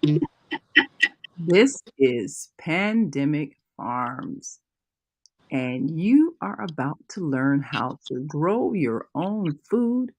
This is Pandemic Farms, and you are about to learn how to grow your own food.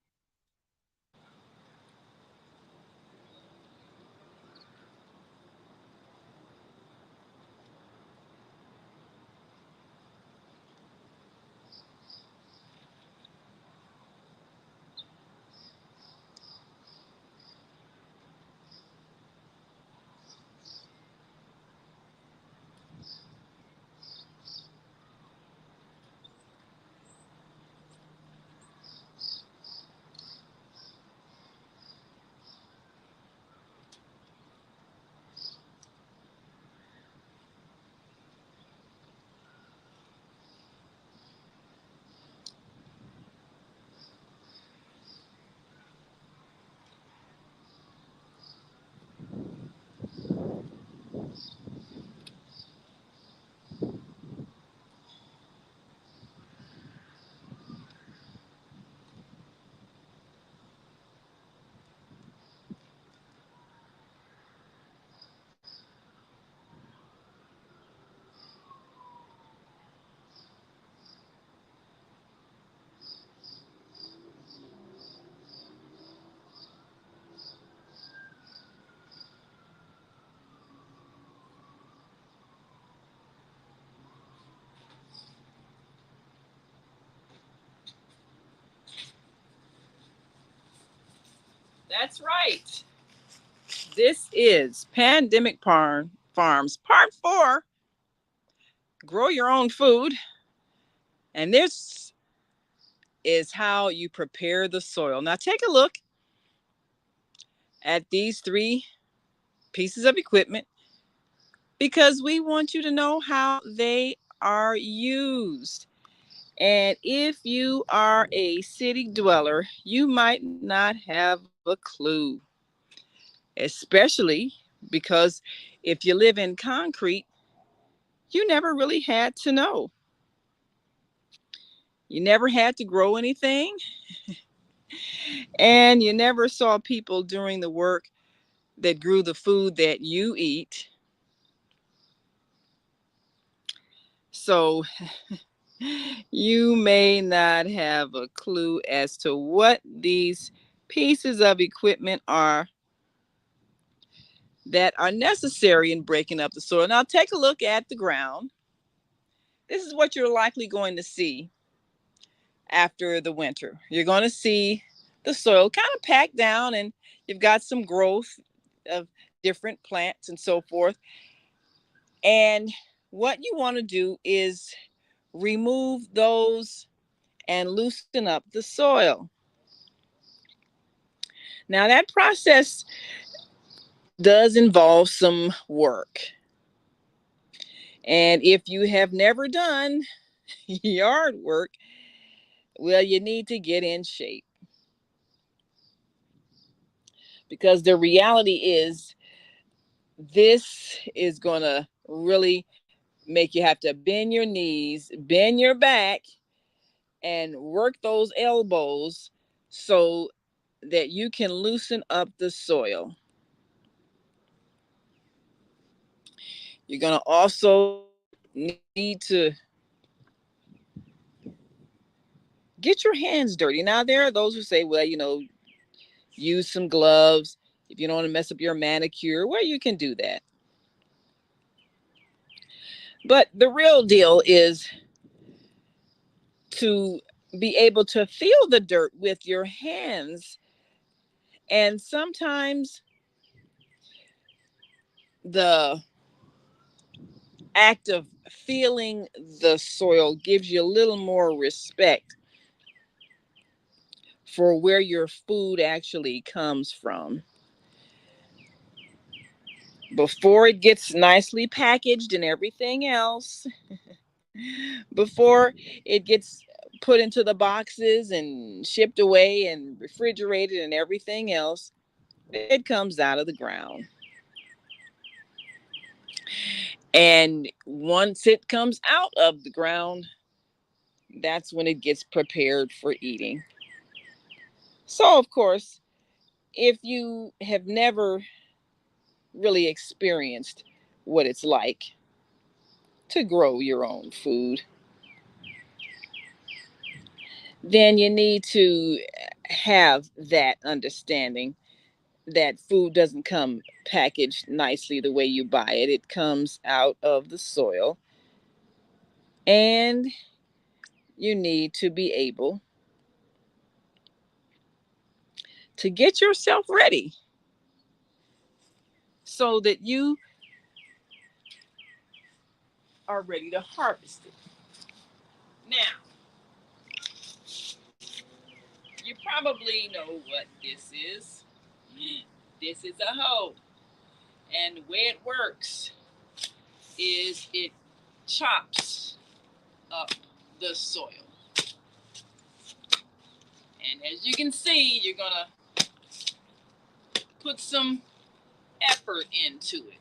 That's right. This is Farms Part 4, Grow Your Own Food. And this is how you prepare the soil. Now, take a look at these three pieces of equipment because we want you to know how they are used. And if you are a city dweller, you might not have a clue, especially because if you live in concrete, you never really had to know. You never had to grow anything, and you never saw people doing the work that grew the food that you eat. So you may not have a clue as to what these pieces of equipment are that are necessary in breaking up the soil. Now, take a look at the ground. This is what you're likely going to see after the winter. You're going to see the soil kind of packed down, and you've got some growth of different plants and so forth. And what you want to do is remove those and loosen up the soil. Now, that process does involve some work. And if you have never done yard work, well, you need to get in shape because the reality is this is going to really make you have to bend your knees, bend your back, and work those elbows so that you can loosen up the soil. You're going to also need to get your hands dirty. Now, there are those who say, well, use some gloves if you don't want to mess up your manicure. Well, you can do that. But the real deal is to be able to feel the dirt with your hands. And sometimes the act of feeling the soil gives you a little more respect for where your food actually comes from. Before it gets nicely packaged and everything else, before it gets put into the boxes and shipped away and refrigerated and everything else, it comes out of the ground. And once it comes out of the ground, that's when it gets prepared for eating. So, of course, if you have never really experienced what it's like to grow your own food, then you need to have that understanding that food doesn't come packaged nicely the way you buy it. It comes out of the soil, and you need to be able to get yourself ready so that you are ready to harvest it. Now, you probably know what this is. This is a hoe. And the way it works is it chops up the soil. And as you can see, you're going to put some effort into it.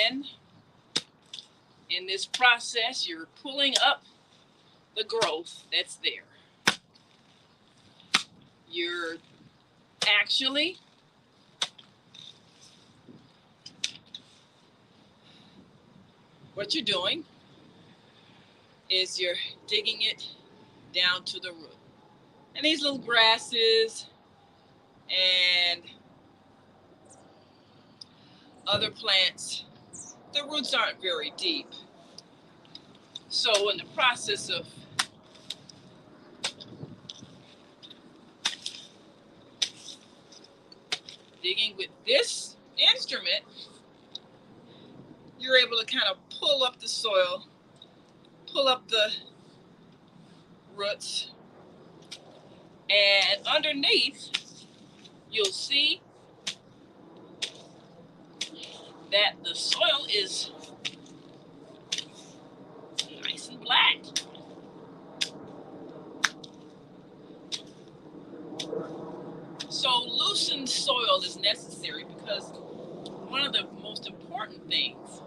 And in this process, you're pulling up the growth that's there. You're actually what you're doing is you're digging it down to the root. And these little grasses and other plants, the roots aren't very deep. So in the process of digging with this instrument, you're able to kind of pull up the soil, pull up the roots, and underneath you'll see that the soil is nice and black. So loosened soil is necessary because one of the most important things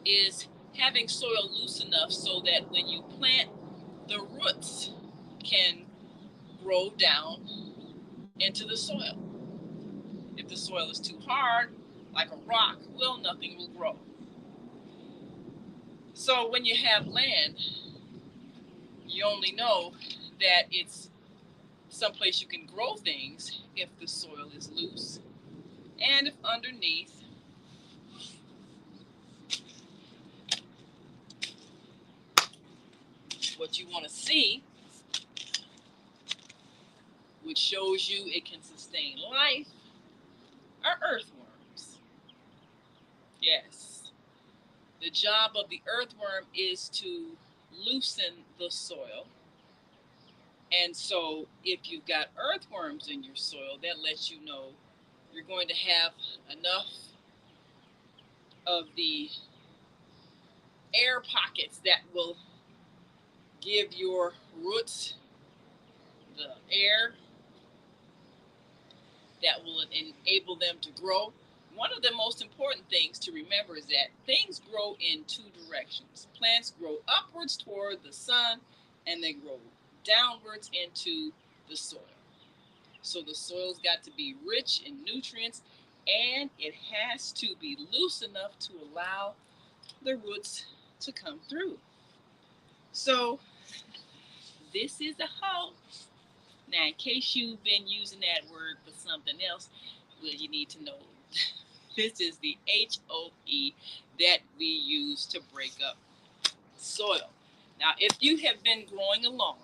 is having soil loose enough so that when you plant, the roots can grow down into the soil. If the soil is too hard, like a rock, well, nothing will grow. So when you have land, you only know that it's someplace you can grow things if the soil is loose. And if underneath what you want to see, which shows you it can sustain life, are earthworms. Yes. The job of the earthworm is to loosen the soil. And so if you've got earthworms in your soil, that lets you know you're going to have enough of the air pockets that will give your roots the air that will enable them to grow. One of the most important things to remember is that things grow in two directions. Plants grow upwards toward the sun, and they grow downwards into the soil. So the soil's got to be rich in nutrients, and it has to be loose enough to allow the roots to come through. So this is a hoe. Now, in case you've been using that word for something else, well, you need to know this is the HOE that we use to break up soil. Now, if you have been growing a lawn,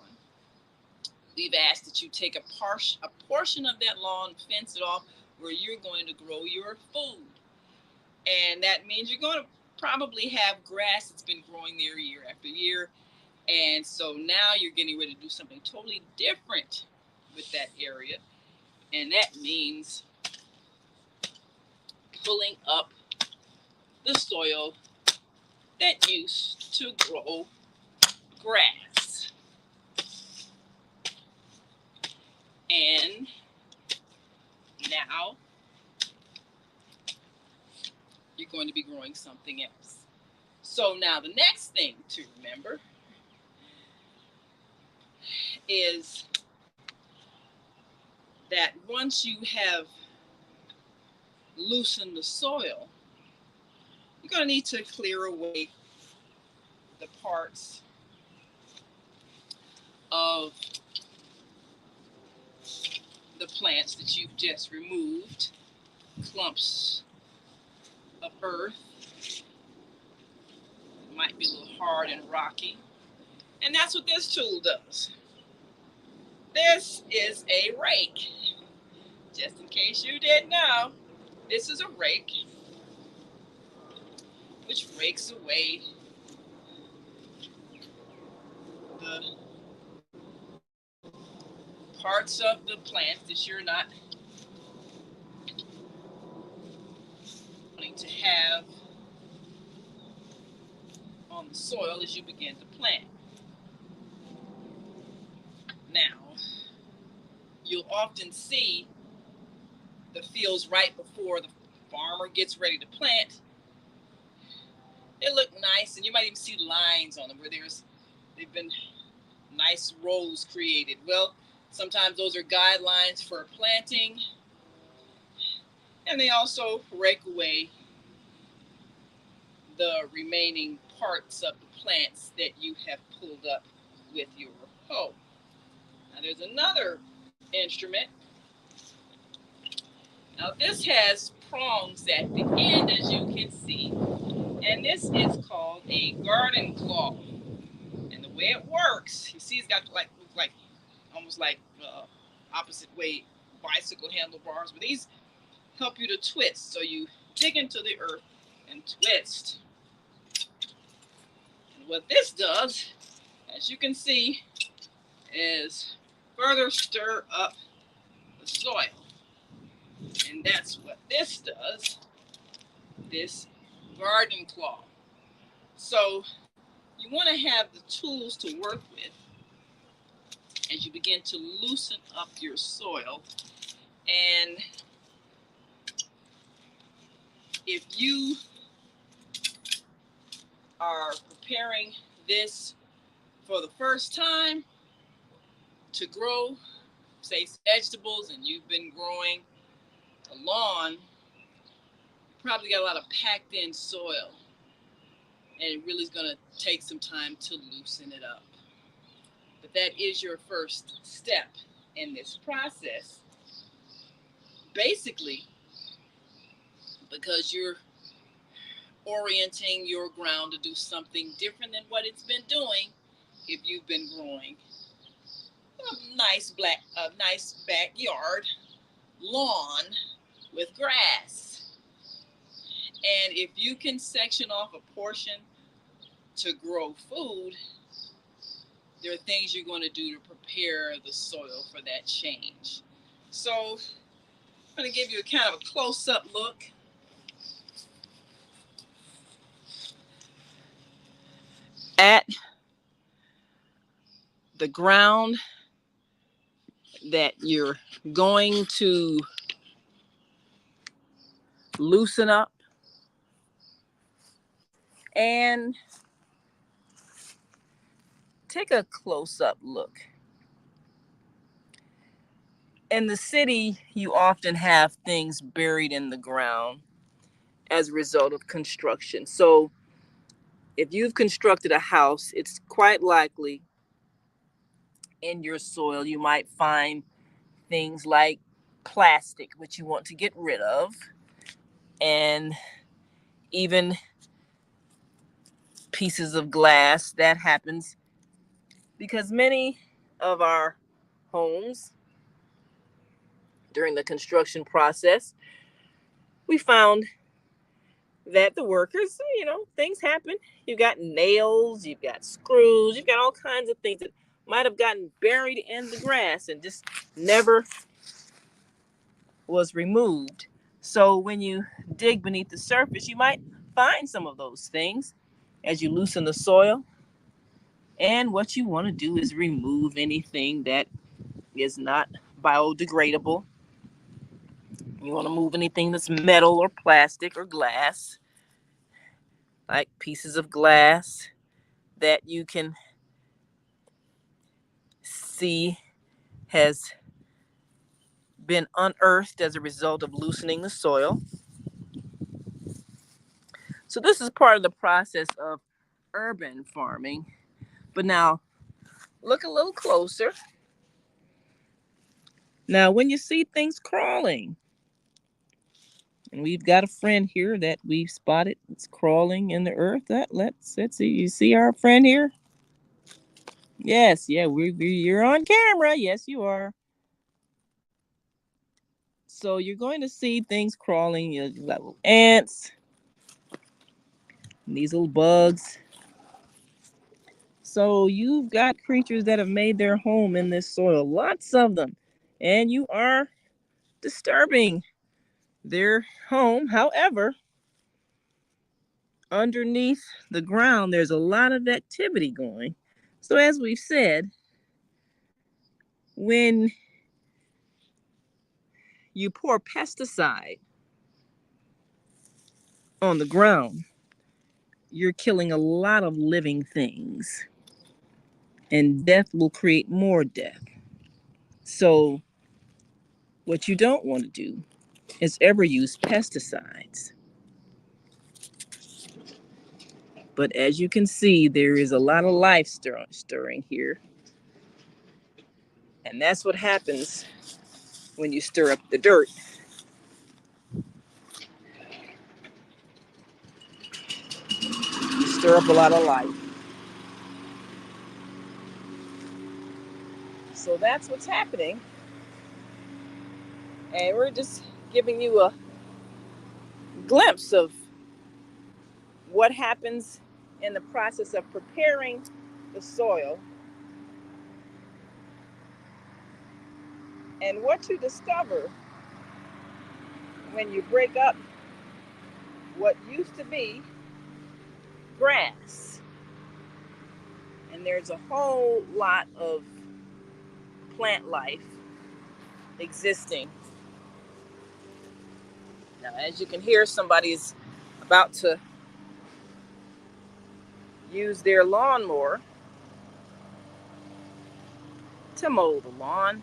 we've asked that you take a portion of that lawn, fence it off where you're going to grow your food. And that means you're going to probably have grass that's been growing there year after year. And so now you're getting ready to do something totally different with that area. And that means pulling up the soil that used to grow grass. And now you're going to be growing something else. So now the next thing to remember is that once you have loosened the soil, you're going to need to clear away the parts of the plants that you've just removed, clumps of earth. It might be a little hard and rocky. And that's what this tool does. This is a rake. Just in case you didn't know, this is a rake which rakes away the parts of the plant that you're not wanting to have on the soil as you begin to plant. Now, you'll often see the fields right before the farmer gets ready to plant. They look nice, and you might even see lines on them where they've been nice rows created. Well, sometimes those are guidelines for planting, and they also rake away the remaining parts of the plants that you have pulled up with your hoe. Now there's another instrument. Now this has prongs at the end, as you can see, and this is called a garden claw. And the way it works, you see it's got like almost like opposite way bicycle handlebars, but these help you to twist. So you dig into the earth and twist. And what this does, as you can see, is further stir up the soil. And that's what this does, this garden claw. So you want to have the tools to work with as you begin to loosen up your soil. And if you are preparing this for the first time to grow, say, vegetables, and you've been growing a lawn, you probably got a lot of packed in soil, and it really is going to take some time to loosen it up. But that is your first step in this process. Basically, because you're orienting your ground to do something different than what it's been doing if you've been growing a nice backyard lawn with grass. And if you can section off a portion to grow food, there are things you're going to do to prepare the soil for that change. So I'm going to give you a kind of a close-up look at the ground that you're going to loosen up, and take a close-up look. In the city, you often have things buried in the ground as a result of construction. So if you've constructed a house, it's quite likely in your soil you might find things like plastic, which you want to get rid of, and even pieces of glass. That happens because many of our homes during the construction process, we found that the workers, things happen. You've got nails, you've got screws, you've got all kinds of things that might have gotten buried in the grass and just never was removed. So when you dig beneath the surface, you might find some of those things as you loosen the soil. And what you want to do is remove anything that is not biodegradable. You want to move anything that's metal or plastic or glass, like pieces of glass that you can see has been unearthed as a result of loosening the soil. So this is part of the process of urban farming. But now, look a little closer. Now, when you see things crawling, and we've got a friend here that we've spotted. It's crawling in the earth. Let's see. You see our friend here? Yes, yeah, you're on camera. Yes, you are. So you're going to see things crawling. You got little ants, and these little bugs. So you've got creatures that have made their home in this soil. Lots of them, and you are disturbing their home. However, underneath the ground, there's a lot of activity going. So, as we've said, when you pour pesticide on the ground, you're killing a lot of living things, and death will create more death. So, what you don't want to do is ever use pesticides. But as you can see, there is a lot of life stirring here. And that's what happens when you stir up the dirt. You stir up a lot of life. So that's what's happening. And we're just giving you a glimpse of what happens in the process of preparing the soil and what you discover when you break up what used to be grass. And there's a whole lot of plant life existing. Now, as you can hear, somebody's about to use their lawnmower to mow the lawn.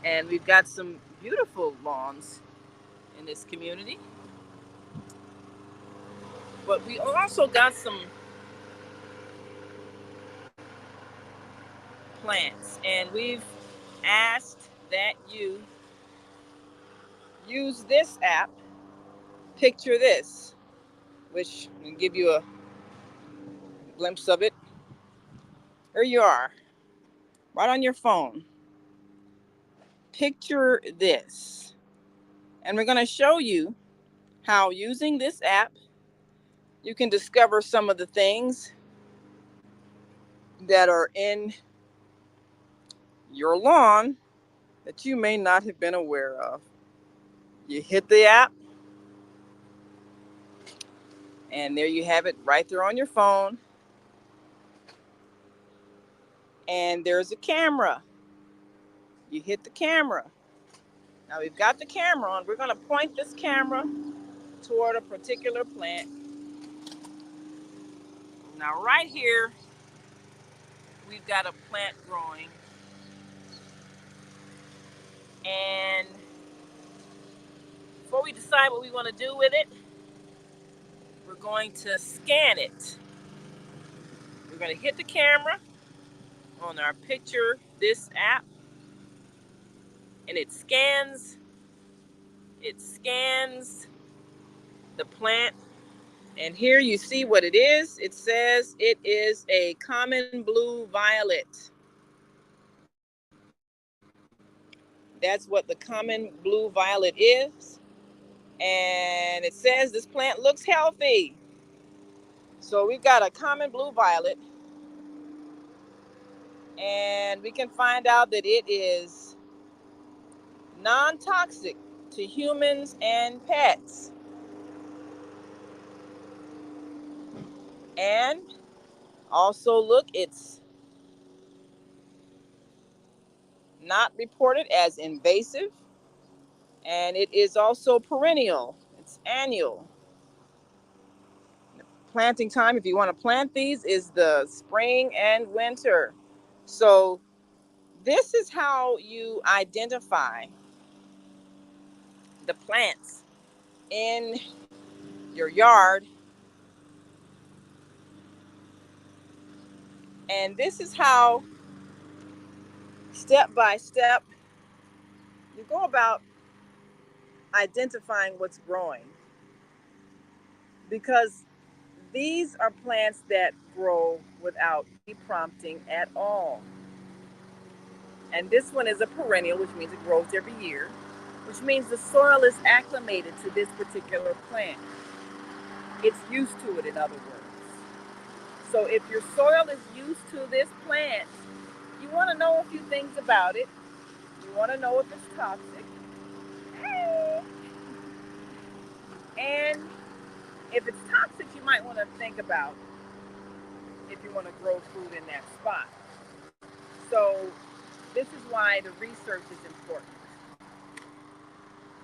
And we've got some beautiful lawns in this community. But we also got some plants. And we've asked that you use this app, Picture This, which will give you a glimpse of it. Here you are, right on your phone. Picture This. And we're going to show you how, using this app, you can discover some of the things that are in your lawn that you may not have been aware of. You hit the app, and there you have it right there on your phone. And there's a camera. You hit the camera. Now we've got the camera on. We're going to point this camera toward a particular plant. Now right here, we've got a plant growing. And before we decide what we want to do with it, we're going to scan it. We're going to hit the camera on our Picture This app, and it scans the plant. And here you see what it is. It says it is a common blue violet. That's what the common blue violet is. And it says this plant looks healthy. So we've got a common blue violet. And we can find out that it is non-toxic to humans and pets. And also, look, it's not reported as invasive, and it is also perennial. It's annual. The planting time, if you want to plant these, is the spring and winter. So this is how you identify the plants in your yard. And this is how, step by step, you go about identifying what's growing. Because these are plants that grow without prompting at all. And this one is a perennial, which means it grows every year, which means the soil is acclimated to this particular plant. It's used to it, in other words. So if your soil is used to this plant, you want to know a few things about it. You want to know if it's toxic. And if it's toxic, you might want to think about if you want to grow food in that spot. So this is why the research is important.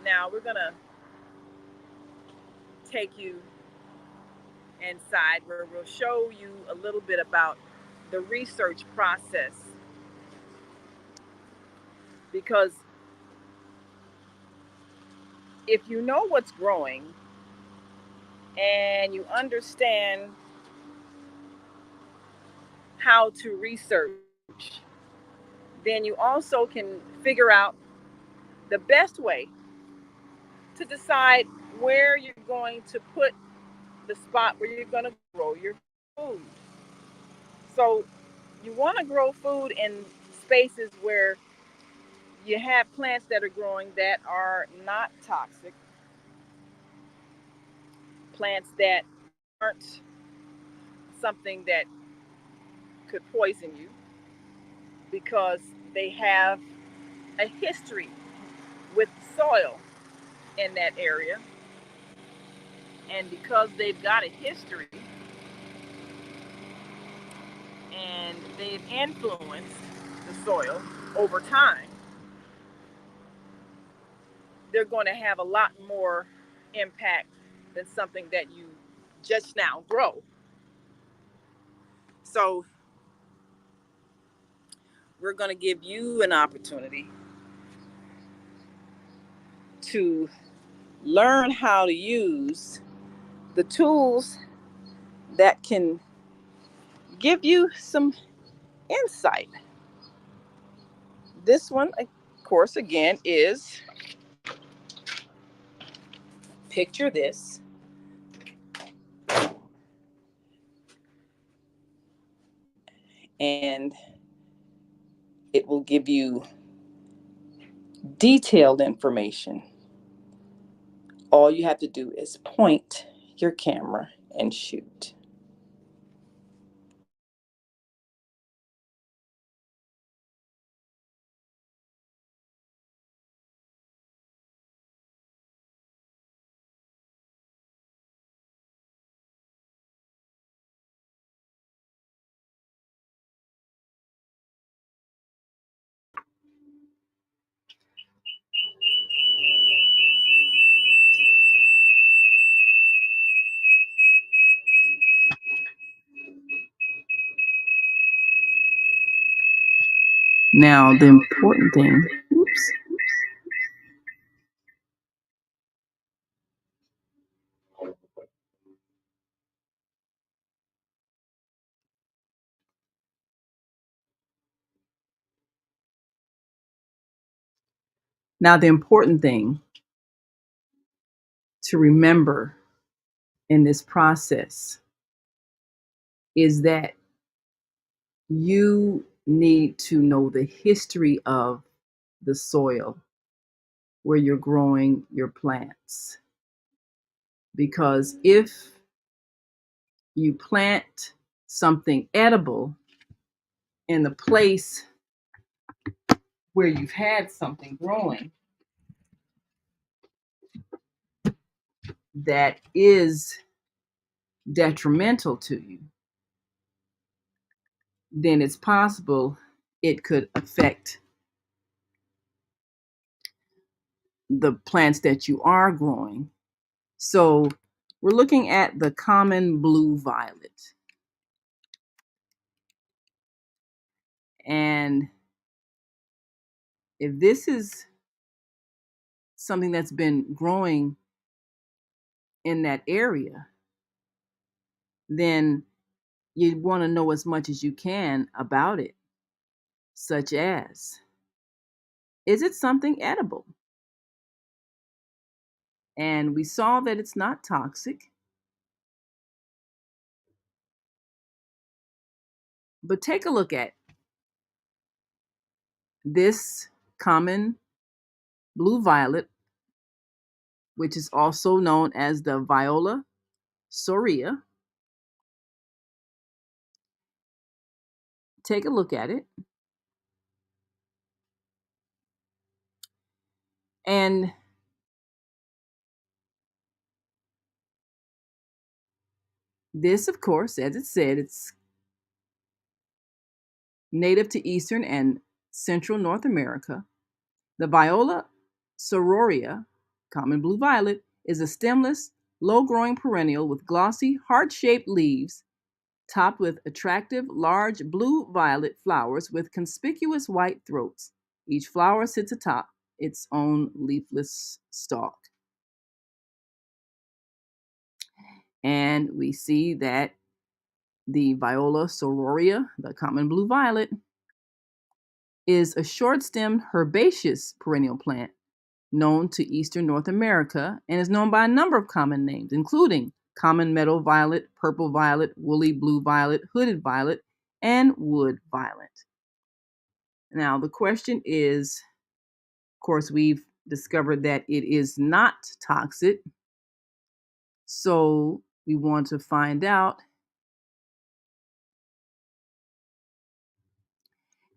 Now we're going to take you inside where we'll show you a little bit about the research process. Because if you know what's growing and you understand how to research, then you also can figure out the best way to decide where you're going to put the spot where you're going to grow your food. So you want to grow food in spaces where you have plants that are growing that are not toxic, plants that aren't something that could poison you, because they have a history with soil in that area. And because they've got a history and they've influenced the soil over time, they're going to have a lot more impact than something that you just now grow. So we're going to give you an opportunity to learn how to use the tools that can give you some insight. This one, of course, again, is picture this. And it will give you detailed information. All you have to do is point your camera and shoot. Now, the important thing, oops. Now, the important thing to remember in this process is that you need to know the history of the soil where you're growing your plants. Because if you plant something edible in the place where you've had something growing that is detrimental to you, then it's possible it could affect the plants that you are growing. So we're looking at the common blue violet. And if this is something that's been growing in that area, then you want to know as much as you can about it, such as, is it something edible? And we saw that it's not toxic. But take a look at this common blue violet, which is also known as the Viola Soria. Take a look at it. And this, of course, as it said, it's native to Eastern and Central North America. The Viola Sororia, common blue violet, is a stemless, low-growing perennial with glossy, heart-shaped leaves topped with attractive, large blue-violet flowers with conspicuous white throats. Each flower sits atop its own leafless stalk. And we see that the Viola sororia, the common blue violet, is a short-stemmed herbaceous perennial plant known to Eastern North America and is known by a number of common names, including common meadow violet, purple violet, woolly blue violet, hooded violet, and wood violet. Now, the question is, of course, we've discovered that it is not toxic. So we want to find out,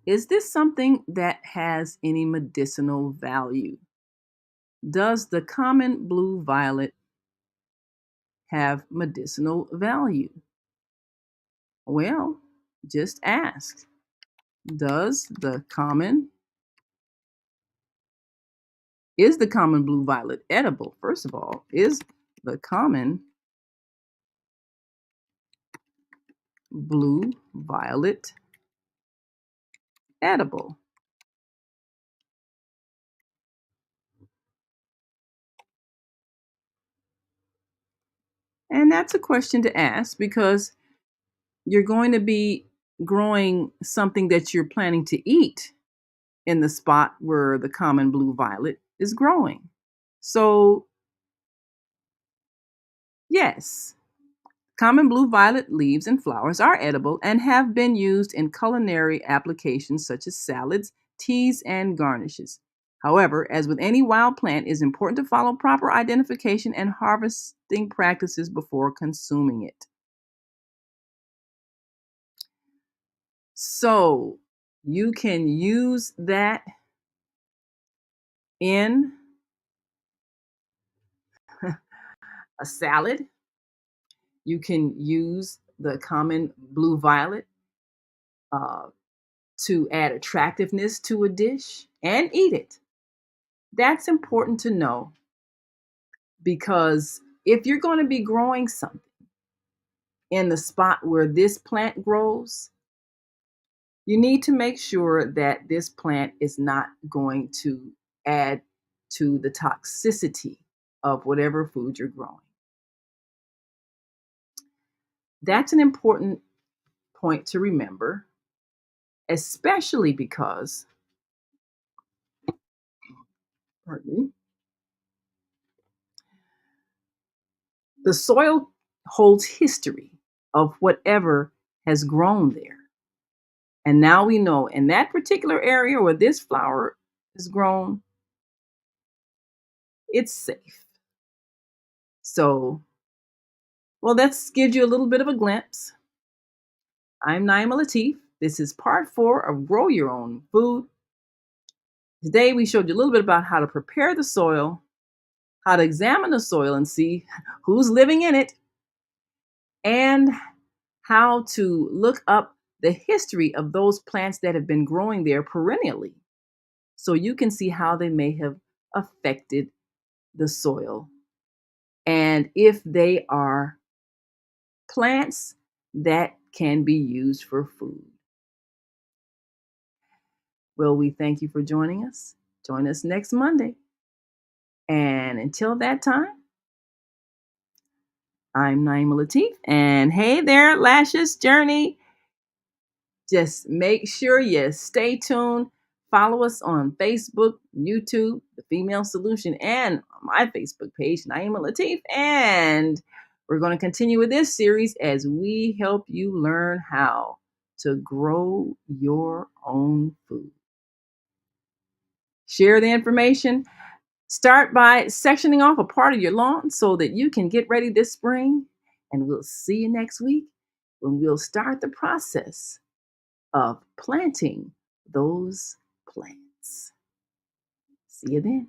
is this something that has any medicinal value? Does the common blue violet have medicinal value? Well, just ask. Is the common blue violet edible? First of all, is the common blue violet edible? And that's a question to ask because you're going to be growing something that you're planning to eat in the spot where the common blue violet is growing. So, yes, common blue violet leaves and flowers are edible and have been used in culinary applications such as salads, teas, and garnishes. However, as with any wild plant, it is important to follow proper identification and harvesting practices before consuming it. So, you can use that in a salad. You can use the common blue violet uh, to add attractiveness to a dish and eat it. That's important to know because if you're going to be growing something in the spot where this plant grows, you need to make sure that this plant is not going to add to the toxicity of whatever food you're growing. That's an important point to remember, especially because, pardon me, the soil holds history of whatever has grown there. And now we know in that particular area where this flower is grown, it's safe. So, well, that gives you a little bit of a glimpse. I'm Naima Latif. This is part 4 of Grow Your Own Food. Today, we showed you a little bit about how to prepare the soil, how to examine the soil and see who's living in it, and how to look up the history of those plants that have been growing there perennially so you can see how they may have affected the soil and if they are plants that can be used for food. Well, we thank you for joining us. Join us next Monday. And until that time, I'm Naima Latif. And hey there, Lashes Journey. Just make sure you stay tuned. Follow us on Facebook, YouTube, The Female Solution, and my Facebook page, Naima Latif. And we're going to continue with this series as we help you learn how to grow your own food. Share the information. Start by sectioning off a part of your lawn so that you can get ready this spring. And we'll see you next week when we'll start the process of planting those plants. See you then.